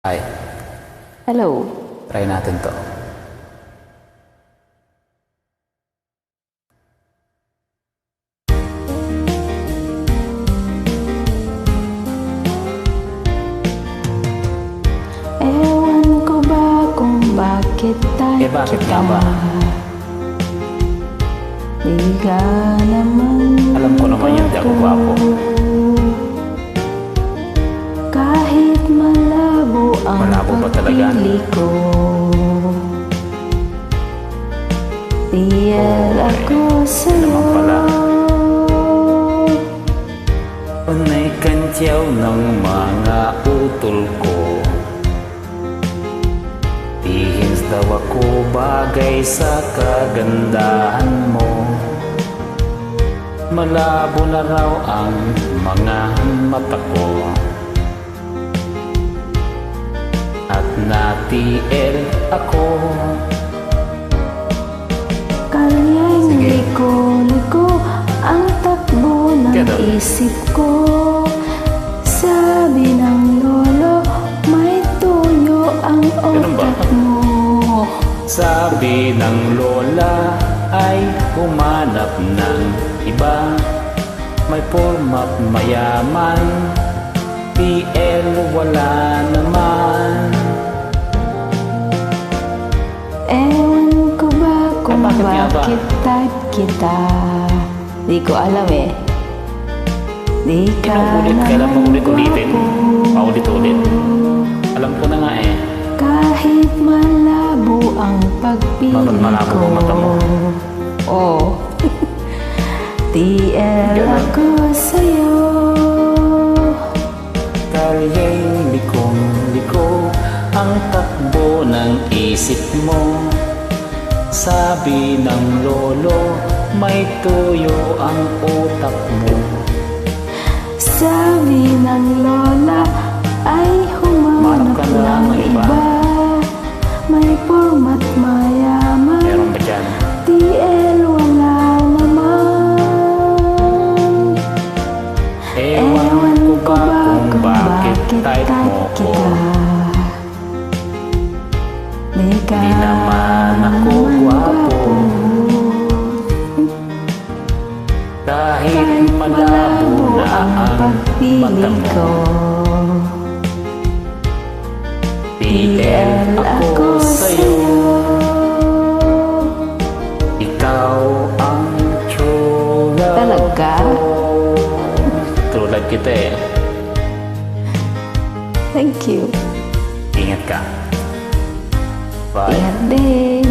Hi, Hello. try natin to. Ewan ko ba kung bakit tayo Bakit nga ba? Di ka naman Alam ko naman yun, di ako gwapo. Kahit malabo ang Malabo ba talaga? pagpili ko, tiyal ako sa'yo. Naman pala. Panay kantyaw ng mga utol ko. Tihins daw ako bagay sa kagandahan mo. Malabo na raw ang mga mata ko. At natiil ako. Kalyang liko-liko ang takbo ng Kaya daw. isip ko. Sabi ng lolo, may tuyo ang Ganun ba? utak mo. Sabi ng lola ay humanap ng iba. May format mayaman, PL wala naman. Ewan ko ba kung bakit nga ba? bakit type kita. Di ko alam eh. Di ka Inuulit, kailan ba ulit-ulitin? Paulit-ulit. Alam ko na nga eh. Kahit malabo ang pagpili Malabo ko. ba mata mo? Oo. TL Ganun. ako sa'yo. Kalya'y likong-liko ang takbo ng isip mo. Sabi ng lolo, may tuyo ang utak mo. Sabi ng lola ay Manap humanap ka na ng ng iba. iba. May format mayaman. Meron ba dyan? TL wala naman. Ewan ko ba kung bakit type mo ko. Di ka Di naman ako gwapo. Kahit malabo na ang mata pagpili mo. ko. TL ako sa'yo. Ikaw ang true love Talaga? ko. True love kita eh. Thank you. Ingat ka. Bye. Ingat din.